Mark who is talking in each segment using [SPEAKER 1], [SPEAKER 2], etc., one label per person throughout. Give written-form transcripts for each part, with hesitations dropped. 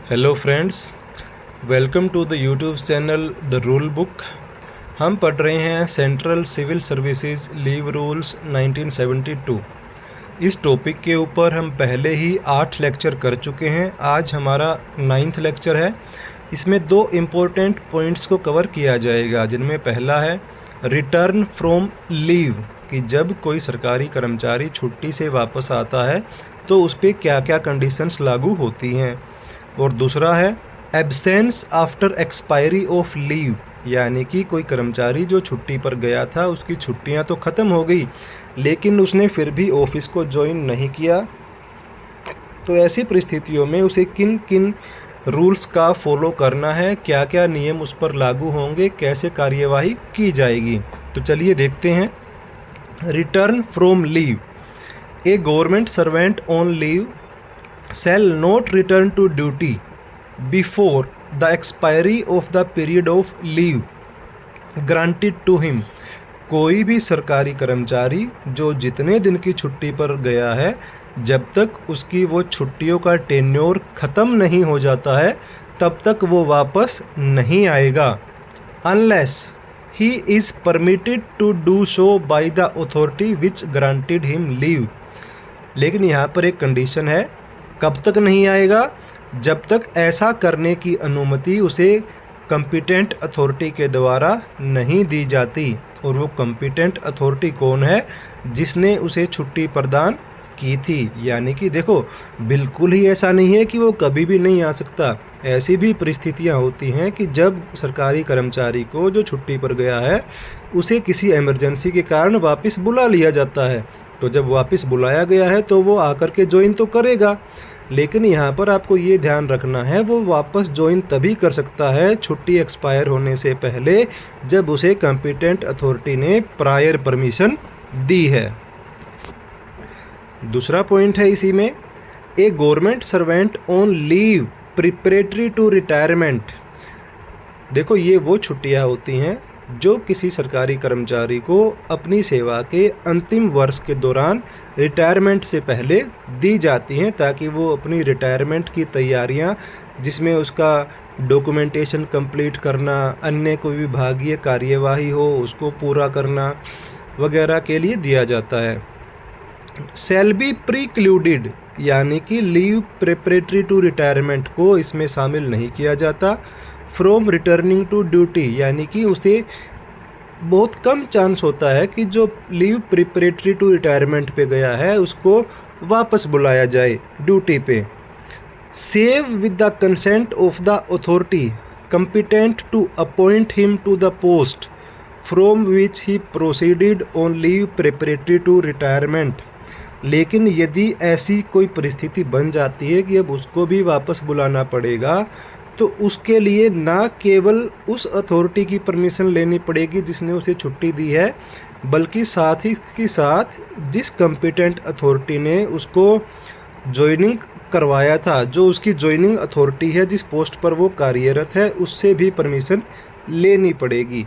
[SPEAKER 1] Hello friends, welcome to the YouTube channel the rule book. हम पढ़ रहे हैं central civil services leave rules 1972। इस टॉपिक के ऊपर हम पहले ही 8 लेक्चर कर चुके हैं। आज हमारा 9th लेक्चर है। इसमें 2 इम्पोर्टेंट पॉइंट्स को कवर किया जाएगा, जिनमें पहला है रिटर्न फ्रॉम लीव, कि जब कोई सरकारी कर्मचारी छुट्टी से वापस आता है तो उस पर क्या क्या कंडीशंस लागू होती हैं। और दूसरा है absence after expiry of leave, यानी कि कोई कर्मचारी जो छुट्टी पर गया था, उसकी छुट्टियां तो ख़त्म हो गई लेकिन उसने फिर भी ऑफिस को ज्वाइन नहीं किया, तो ऐसी परिस्थितियों में उसे किन किन रूल्स का फॉलो करना है, क्या क्या नियम उस पर लागू होंगे, कैसे कार्यवाही की जाएगी। तो चलिए देखते हैं। Return from leave. A government servant on leave shall not return to duty before the expiry of the period of leave granted to him। कोई भी सरकारी कर्मचारी जो जितने दिन की छुट्टी पर गया है, जब तक उसकी वो छुट्टियों का टेन्योर ख़त्म नहीं हो जाता है तब तक वो वापस नहीं आएगा, unless he is permitted to do so by the authority which granted him leave। लेकिन यहाँ पर एक कंडीशन है, कब तक नहीं आएगा? जब तक ऐसा करने की अनुमति उसे कॉम्पिटेंट अथॉरिटी के द्वारा नहीं दी जाती। और वो कॉम्पिटेंट अथॉरिटी कौन है? जिसने उसे छुट्टी प्रदान की थी। यानी कि देखो, बिल्कुल ही ऐसा नहीं है कि वो कभी भी नहीं आ सकता। ऐसी भी परिस्थितियां होती हैं कि जब सरकारी कर्मचारी को जो छुट्टी पर गया है उसे किसी इमरजेंसी के कारण वापस बुला लिया जाता है, तो जब वापस बुलाया गया है तो वो आकर के ज्वाइन तो करेगा। लेकिन यहाँ पर आपको ये ध्यान रखना है, वो वापस ज्वाइन तभी कर सकता है छुट्टी एक्सपायर होने से पहले, जब उसे कॉम्पिटेंट अथॉरिटी ने प्रायर परमिशन दी है। दूसरा पॉइंट है इसी में, a government servant on leave preparatory to retirement. देखो, ये वो छुट्टियाँ होती हैं जो किसी सरकारी कर्मचारी को अपनी सेवा के अंतिम वर्ष के दौरान रिटायरमेंट से पहले दी जाती हैं, ताकि वो अपनी रिटायरमेंट की तैयारियां, जिसमें उसका डॉक्यूमेंटेशन कंप्लीट करना, अन्य कोई विभागीय कार्यवाही हो उसको पूरा करना वगैरह के लिए दिया जाता है। शैल बी प्रीक्लूडेड, यानी कि लीव प्रिपरेटरी टू रिटायरमेंट को इसमें शामिल नहीं किया जाता। फ्रॉम रिटर्निंग टू ड्यूटी, यानी कि उसे बहुत कम चांस होता है कि जो लीव प्रिपरेटरी टू रिटायरमेंट पे गया है उसको वापस बुलाया जाए ड्यूटी पे। Save with the consent of the authority competent to appoint him to the post from which he proceeded on leave preparatory to retirement. लेकिन यदि ऐसी कोई परिस्थिति बन जाती है कि अब उसको भी वापस बुलाना पड़ेगा, तो उसके लिए ना केवल उस अथॉरिटी की परमिशन लेनी पड़ेगी जिसने उसे छुट्टी दी है, बल्कि साथ ही के साथ जिस कॉम्पिटेंट अथॉरिटी ने उसको ज्वाइनिंग करवाया था, जो उसकी ज्वाइनिंग अथॉरिटी है, जिस पोस्ट पर वो कार्यरत है, उससे भी परमिशन लेनी पड़ेगी।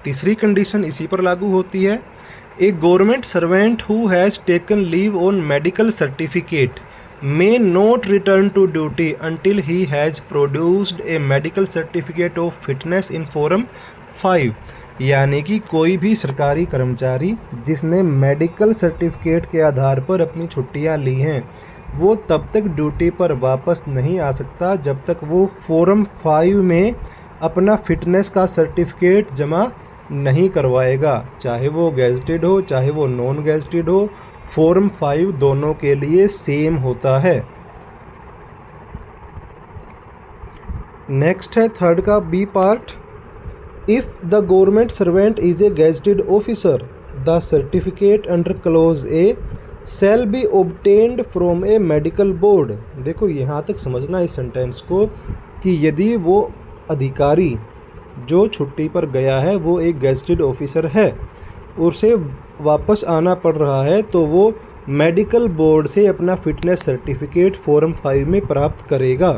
[SPEAKER 1] तीसरी कंडीशन इसी पर लागू होती है, a government servant who has taken leave on medical certificate may not return to duty until he has produced a medical certificate of fitness in form 5। यानी कि कोई भी सरकारी कर्मचारी जिसने मेडिकल सर्टिफिकेट के आधार पर अपनी छुट्टियां ली हैं, वो तब तक ड्यूटी पर वापस नहीं आ सकता जब तक वो फॉर्म 5 में अपना फिटनेस का सर्टिफिकेट जमा नहीं करवाएगा, चाहे वो गेजेटेड हो चाहे वो नॉन गेजेटेड हो। फॉर्म 5 दोनों के लिए सेम होता है। नेक्स्ट है थर्ड का B part, if the government servant is a gazetted officer the certificate under clause a shall be obtained from a medical board. देखो, यहाँ तक समझना इस सेंटेंस को कि यदि वो अधिकारी जो छुट्टी पर गया है वो एक गेजेटेड ऑफिसर है और उसे वापस आना पड़ रहा है, तो वो मेडिकल बोर्ड से अपना फिटनेस सर्टिफिकेट फॉर्म 5 में प्राप्त करेगा,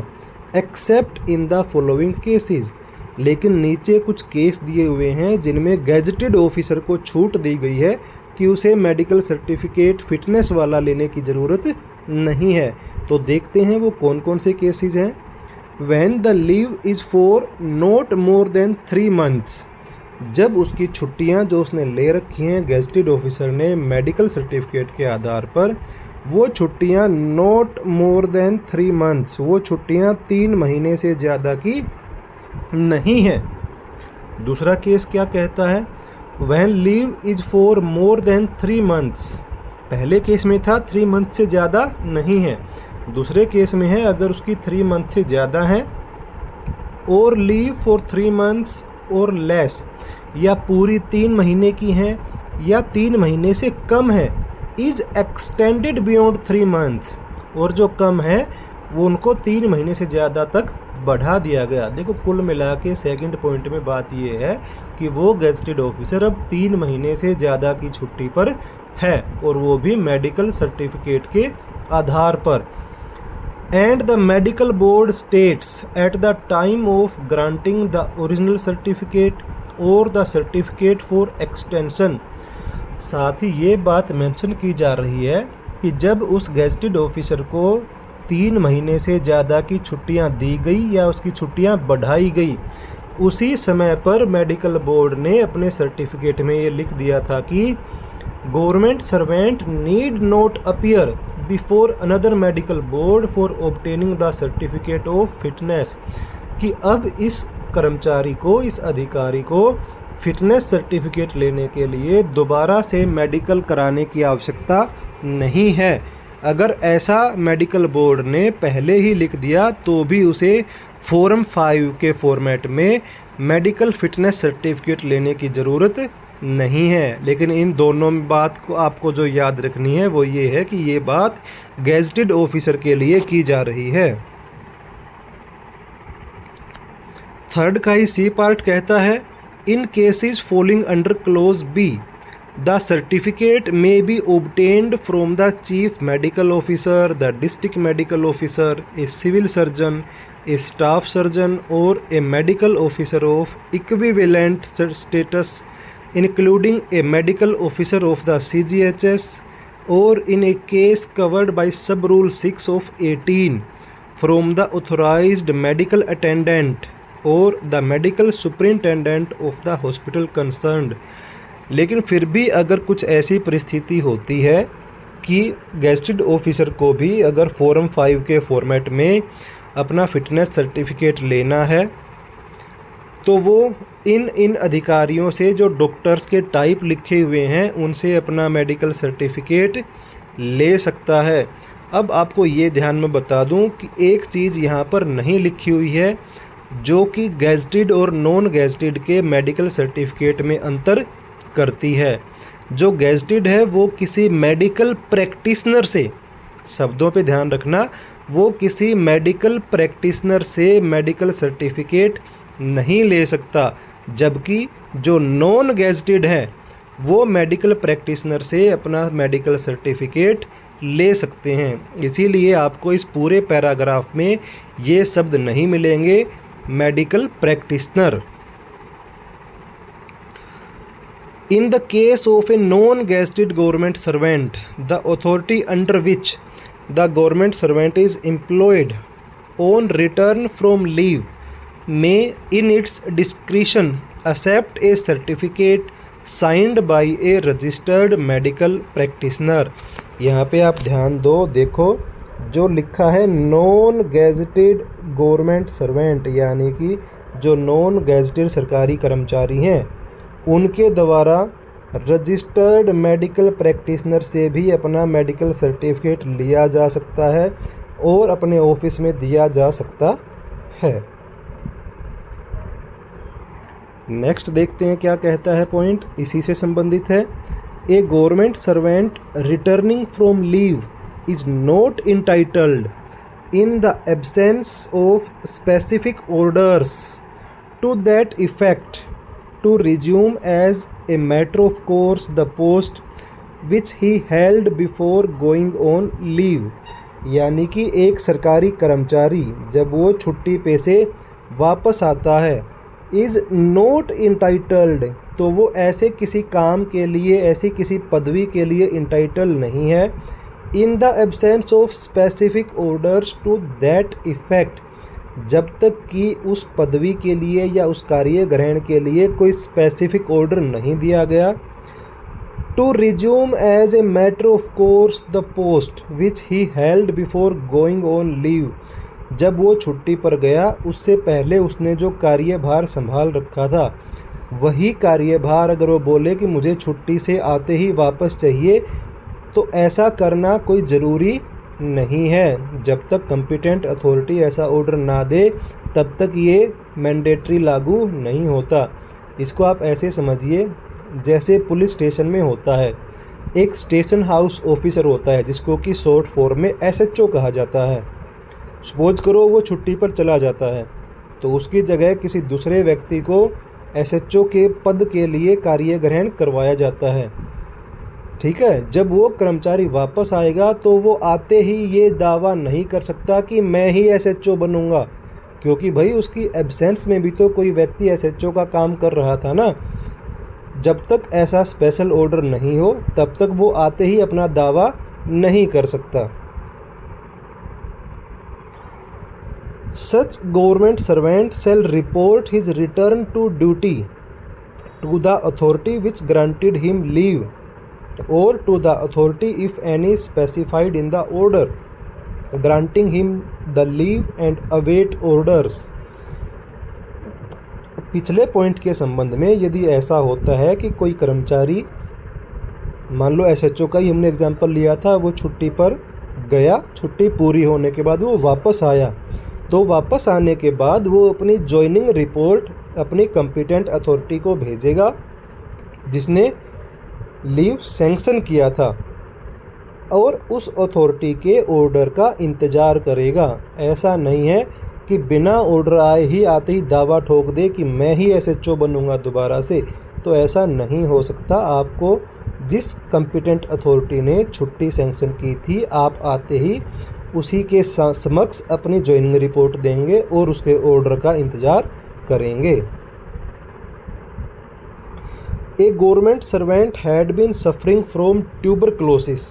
[SPEAKER 1] accept in the following cases. लेकिन नीचे कुछ केस दिए हुए हैं जिनमें गेजेटेड ऑफिसर को छूट दी गई है कि उसे मेडिकल सर्टिफिकेट फिटनेस वाला लेने की ज़रूरत नहीं है। तो देखते हैं वो कौन कौन से केसेस हैं। When the leave is for not more than 3 months, जब उसकी छुट्टियां जो उसने ले रखी हैं गेजेटेड ऑफिसर ने मेडिकल सर्टिफिकेट के आधार पर, वो छुट्टियां नॉट मोर देन 3 months, वो छुट्टियां 3 महीने से ज़्यादा की नहीं है। दूसरा केस क्या कहता है, when leave is for more than 3 months, पहले केस में था 3 months से ज़्यादा नहीं है, दूसरे केस में है अगर उसकी 3 months से ज़्यादा है, और लीव फॉर 3 months और लेस, या पूरी 3 महीने की हैं या 3 महीने से कम है, इज़ एक्सटेंडेड बियॉन्ड 3 months, और जो कम है वो उनको 3 महीने से ज़्यादा तक बढ़ा दिया गया। देखो कुल मिला के सेकेंड पॉइंट में बात ये है कि वो गेजेटेड ऑफिसर अब 3 महीने से ज़्यादा की छुट्टी पर है, और वो भी मेडिकल सर्टिफिकेट के आधार पर। And the medical board states at the time of granting the original certificate और द सर्टिफिकेट फॉर एक्सटेंशन, साथ ही ये बात मेंशन की जा रही है कि जब उस गेजेटेड ऑफिसर को 3 महीने से ज़्यादा की छुट्टियां दी गई या उसकी छुट्टियां बढ़ाई गई, उसी समय पर मेडिकल बोर्ड ने अपने सर्टिफिकेट में ये लिख दिया था कि government servant need not appear before another medical board for obtaining the certificate of fitness, कि अब इस कर्मचारी को, इस अधिकारी को फिटनेस सर्टिफिकेट लेने के लिए दोबारा से मेडिकल कराने की आवश्यकता नहीं है। अगर ऐसा मेडिकल बोर्ड ने पहले ही लिख दिया तो भी उसे फॉर्म 5 के फॉर्मेट में मेडिकल फिटनेस सर्टिफिकेट लेने की ज़रूरत नहीं है। लेकिन इन दोनों बात को आपको जो याद रखनी है वो ये है कि ये बात गेजेटेड ऑफिसर के लिए की जा रही है। थर्ड का ही सी पार्ट कहता है, in cases falling under clause b the certificate may be obtained from the chief medical officer, the district medical officer, a civil surgeon, a staff surgeon और a medical officer of equivalent status including a medical officer of the CGHS, or in a case covered by sub rule 6 of 18 from the authorized medical attendant or the medical superintendent of the hospital concerned। लेकिन फिर भी अगर कुछ ऐसी परिस्थिति होती है कि गेजेटेड ऑफिसर को भी अगर फॉर्म 5 के फॉर्मेट में अपना फिटनेस सर्टिफिकेट लेना है, तो वो इन अधिकारियों से जो डॉक्टर्स के टाइप लिखे हुए हैं उनसे अपना मेडिकल सर्टिफिकेट ले सकता है। अब आपको ये ध्यान में बता दूं कि एक चीज़ यहाँ पर नहीं लिखी हुई है जो कि गेजेटेड और नॉन गेजेटेड के मेडिकल सर्टिफिकेट में अंतर करती है। जो गेजेटेड है वो किसी मेडिकल प्रैक्टिशनर से, शब्दों पे ध्यान रखना, वो किसी मेडिकल प्रैक्टिशनर से मेडिकल सर्टिफिकेट नहीं ले सकता, जबकि जो नॉन गेजेटेड है वो मेडिकल प्रैक्टिशनर से अपना मेडिकल सर्टिफिकेट ले सकते हैं। इसीलिए आपको इस पूरे पैराग्राफ में ये शब्द नहीं मिलेंगे medical practitioner. In the case of a non-gazetted government servant, the authority under which the government servant is employed on return from leave may in its discretion accept a certificate signed by a registered medical practitioner। यहाँ पे आप ध्यान दो, देखो जो लिखा है non gazetted government servant, यानी कि जो नॉन गेजेटेड सरकारी कर्मचारी हैं उनके द्वारा रजिस्टर्ड मेडिकल प्रैक्टिशनर से भी अपना मेडिकल सर्टिफिकेट लिया जा सकता है और अपने ऑफिस में दिया जा सकता है। नेक्स्ट देखते हैं क्या कहता है पॉइंट, इसी से संबंधित है। A government servant returning from leave is not entitled in the absence of specific orders to that effect to resume as a matter of course the post which he held before going on leave। यानी कि एक सरकारी कर्मचारी जब वो छुट्टी पे से वापस आता है, is not entitled, तो वो ऐसे किसी काम के लिए, ऐसी किसी पदवी के लिए इंटाइटल नहीं है in the absence of specific orders to that effect, जब तक कि उस पदवी के लिए या उस कार्य ग्रहण के लिए कोई स्पेसिफिक ऑर्डर नहीं दिया गया। To resume as a matter of course the post which he held before going on leave, जब वो छुट्टी पर गया उससे पहले उसने जो कार्यभार संभाल रखा था वही कार्यभार अगर वो बोले कि मुझे छुट्टी से आते ही वापस चाहिए, तो ऐसा करना कोई ज़रूरी नहीं है। जब तक कॉम्पिटेंट अथॉरिटी ऐसा ऑर्डर ना दे तब तक ये मैंडेटरी लागू नहीं होता। इसको आप ऐसे समझिए जैसे पुलिस स्टेशन में होता है, एक स्टेशन हाउस ऑफिसर होता है जिसको कि शॉर्ट फॉर्म में SHO कहा जाता है। सपोज करो वो छुट्टी पर चला जाता है तो उसकी जगह किसी दूसरे व्यक्ति को SHO के पद के लिए कार्य ग्रहण करवाया जाता है। ठीक है, जब वो कर्मचारी वापस आएगा तो वो आते ही ये दावा नहीं कर सकता कि मैं ही SHO बनूंगा, क्योंकि भाई उसकी एब्सेंस में भी तो कोई व्यक्ति SHO का काम कर रहा था ना। जब तक ऐसा स्पेशल ऑर्डर नहीं हो तब तक वो आते ही अपना दावा नहीं कर सकता। Such government servant shall report his return to duty to the authority which granted him leave, or to the authority if any specified in the order granting him the leave, and await orders। पिछले point के संबंध में यदि ऐसा होता है कि कोई कर्मचारी, मान लो SHO का ही हमने एग्जांपल लिया था, वो छुट्टी पर गया, छुट्टी पूरी होने के बाद वो वापस आया, तो वापस आने के बाद वो अपनी ज्वाइनिंग रिपोर्ट अपनी कॉम्पिटेंट अथॉरिटी को भेजेगा जिसने लीव सैंक्शन किया था, और उस अथॉरिटी के ऑर्डर का इंतज़ार करेगा। ऐसा नहीं है कि बिना ऑर्डर आए ही आते ही दावा ठोक दे कि मैं ही SHO बनूंगा दोबारा से, तो ऐसा नहीं हो सकता। आपको जिस कॉम्पिटेंट अथॉरिटी ने छुट्टी सैंक्शन की थी, आप आते ही उसी के समक्ष अपनी ज्वाइनिंग रिपोर्ट देंगे और उसके ऑर्डर का इंतज़ार करेंगे। A government servant had been suffering from tuberculosis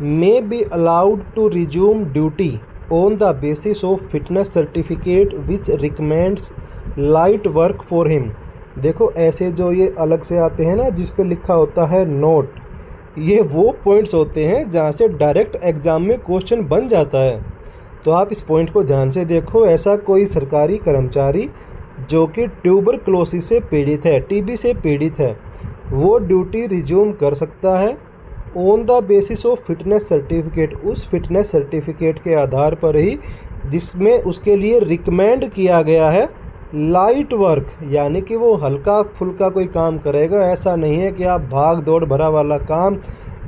[SPEAKER 1] may be allowed to resume duty on the basis of fitness certificate which recommends light work for him. देखो ऐसे जो ये अलग से आते हैं ना जिस पे लिखा होता है नोट, ये वो पॉइंट्स होते हैं जहाँ से डायरेक्ट एग्ज़ाम में क्वेश्चन बन जाता है। तो आप इस पॉइंट को ध्यान से देखो। ऐसा कोई सरकारी कर्मचारी जो कि ट्यूबरक्लोसिस से पीड़ित है, TB से पीड़ित है, वो ड्यूटी रिज्यूम कर सकता है on the basis of fitness certificate, उस फिटनेस सर्टिफिकेट के आधार पर ही जिसमें उसके लिए रिकमेंड किया गया है लाइट वर्क, यानी कि वो हल्का फुल्का कोई काम करेगा। ऐसा नहीं है कि आप भाग दौड़ भरा वाला काम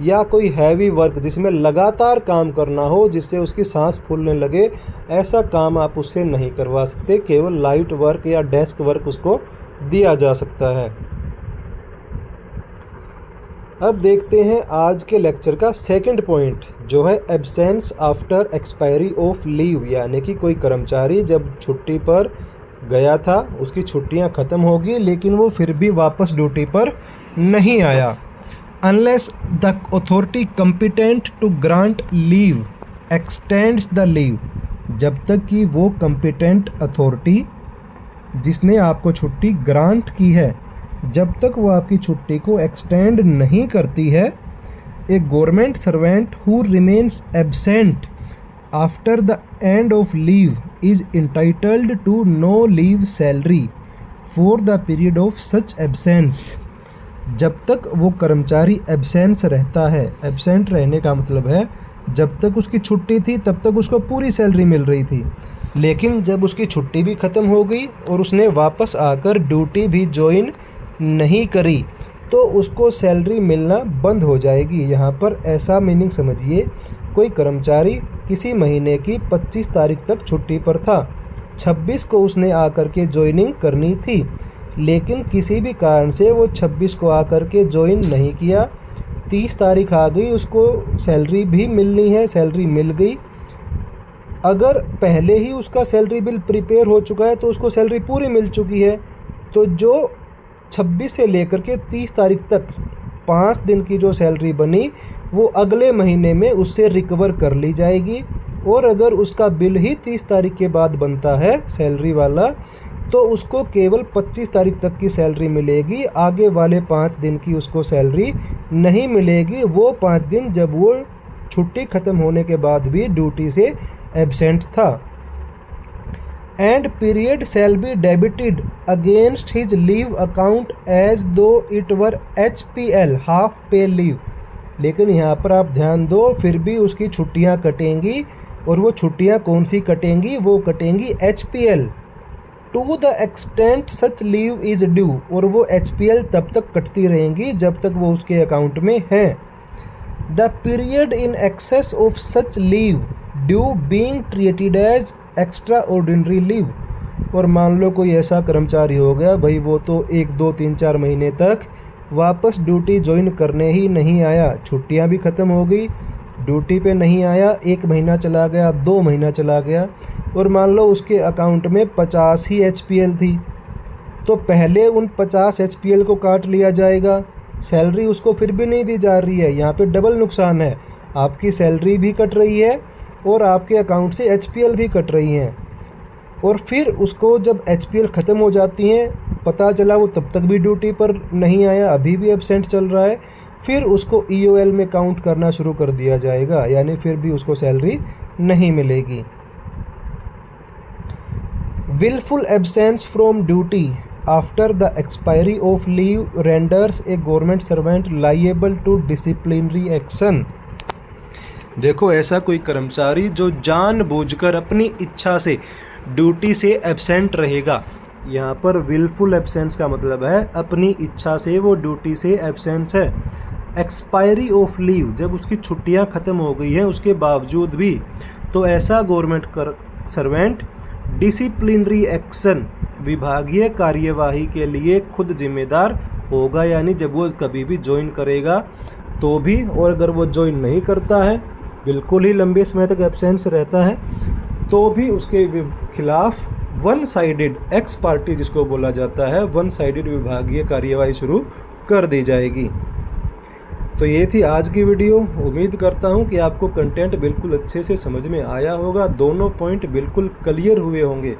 [SPEAKER 1] या कोई हैवी वर्क जिसमें लगातार काम करना हो जिससे उसकी सांस फूलने लगे, ऐसा काम आप उससे नहीं करवा सकते। केवल लाइट वर्क या डेस्क वर्क उसको दिया जा सकता है। अब देखते हैं आज के लेक्चर का सेकंड पॉइंट जो है absence after expiry of leave, यानी कि कोई कर्मचारी जब छुट्टी पर गया था, उसकी छुट्टियां ख़त्म होगी लेकिन वो फिर भी वापस ड्यूटी पर नहीं आया। Unless the authority competent to grant leave extends the leave, जब तक कि वो कॉम्पिटेंट अथॉरिटी जिसने आपको छुट्टी ग्रांट की है, जब तक वो आपकी छुट्टी को एक्सटेंड नहीं करती है। A government servant who remains absent after the end of leave is entitled to no leave salary for the period of such absence. जब तक वो कर्मचारी एब्सेंस रहता है, एब्सेंट रहने का मतलब है जब तक उसकी छुट्टी थी तब तक उसको पूरी सैलरी मिल रही थी, लेकिन जब उसकी छुट्टी भी ख़त्म हो गई और उसने वापस आकर ड्यूटी भी ज्वाइन नहीं करी तो उसको सैलरी मिलना बंद हो जाएगी। यहाँ पर ऐसा मीनिंग समझिए, कोई कर्मचारी किसी महीने की 25 तारीख तक छुट्टी पर था, 26 को उसने आकर के ज्वाइनिंग करनी थी, लेकिन किसी भी कारण से वो 26 को आकर के ज्वाइन नहीं किया, 30 तारीख आ गई, उसको सैलरी भी मिलनी है, सैलरी मिल गई। अगर पहले ही उसका सैलरी बिल प्रिपेयर हो चुका है तो उसको सैलरी पूरी मिल चुकी है, तो जो 26 से लेकर के 30 तारीख तक 5 दिन की जो सैलरी बनी वो अगले महीने में उससे रिकवर कर ली जाएगी। और अगर उसका बिल ही 30 तारीख के बाद बनता है सैलरी वाला, तो उसको केवल 25 तारीख तक की सैलरी मिलेगी, आगे वाले 5 दिन की उसको सैलरी नहीं मिलेगी। वो 5 दिन जब वो छुट्टी ख़त्म होने के बाद भी ड्यूटी से एब्सेंट था। And period shall be debited against his leave account as though it were HPL half pay leave. लेकिन यहाँ पर आप ध्यान दो, फिर भी उसकी छुट्टियाँ कटेंगी, और वो छुट्टियाँ कौन सी कटेंगी? वो कटेंगी HPL to the extent such leave is due. और वो HPL तब तक कटती रहेंगी जब तक वो उसके अकाउंट में है। The period in excess of such leave due being treated as extra ordinary leave. और मान लो कोई ऐसा कर्मचारी हो गया भाई, वो तो 1, 2, 3, 4 महीने तक वापस ड्यूटी ज्वाइन करने ही नहीं आया, छुट्टियां भी ख़त्म हो गई, ड्यूटी पे नहीं आया, 1 महीना चला गया, 2 महीना चला गया, और मान लो उसके अकाउंट में 50 ही HPL थी, तो पहले उन 50 HPL को काट लिया जाएगा। सैलरी उसको फिर भी नहीं दी जा रही है, यहाँ पे डबल नुकसान है, आपकी सैलरी भी कट रही है और आपके अकाउंट से HPL भी कट रही हैं। और फिर उसको जब HPL ख़त्म हो जाती हैं, पता चला वो तब तक भी ड्यूटी पर नहीं आया, अभी भी एब्सेंट चल रहा है, फिर उसको EOL में काउंट करना शुरू कर दिया जाएगा, यानी फिर भी उसको सैलरी नहीं मिलेगी। Wilful absence from duty after the expiry of leave renders a government servant liable to disciplinary action. देखो, ऐसा कोई कर्मचारी जो जानबूझकर अपनी इच्छा से ड्यूटी से एब्सेंट रहेगा, यहाँ पर विलफुल एब्सेंस का मतलब है अपनी इच्छा से वो ड्यूटी से एब्सेंस है। एक्सपायरी ऑफ लीव, जब उसकी छुट्टियाँ ख़त्म हो गई हैं उसके बावजूद भी, तो ऐसा गवर्नमेंट सर्वेंट डिसिप्लिनरी एक्शन, विभागीय कार्यवाही के लिए खुद जिम्मेदार होगा। यानी जब वो कभी भी ज्वाइन करेगा तो भी, और अगर वो ज्वाइन नहीं करता है, बिल्कुल ही लंबे समय तक एब्सेंस रहता है, तो भी उसके खिलाफ वन साइडेड एक्स पार्टी जिसको बोला जाता है, वन साइडेड विभागीय कार्यवाही शुरू कर दी जाएगी। तो ये थी आज की वीडियो। उम्मीद करता हूँ कि आपको कंटेंट बिल्कुल अच्छे से समझ में आया होगा, दोनों पॉइंट बिल्कुल क्लियर हुए होंगे।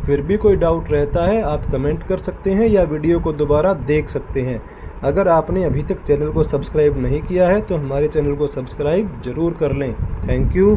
[SPEAKER 1] फिर भी कोई डाउट रहता है आप कमेंट कर सकते हैं या वीडियो को दोबारा देख सकते हैं। अगर आपने अभी तक चैनल को सब्सक्राइब नहीं किया है तो हमारे चैनल को सब्सक्राइब ज़रूर कर लें। Thank you.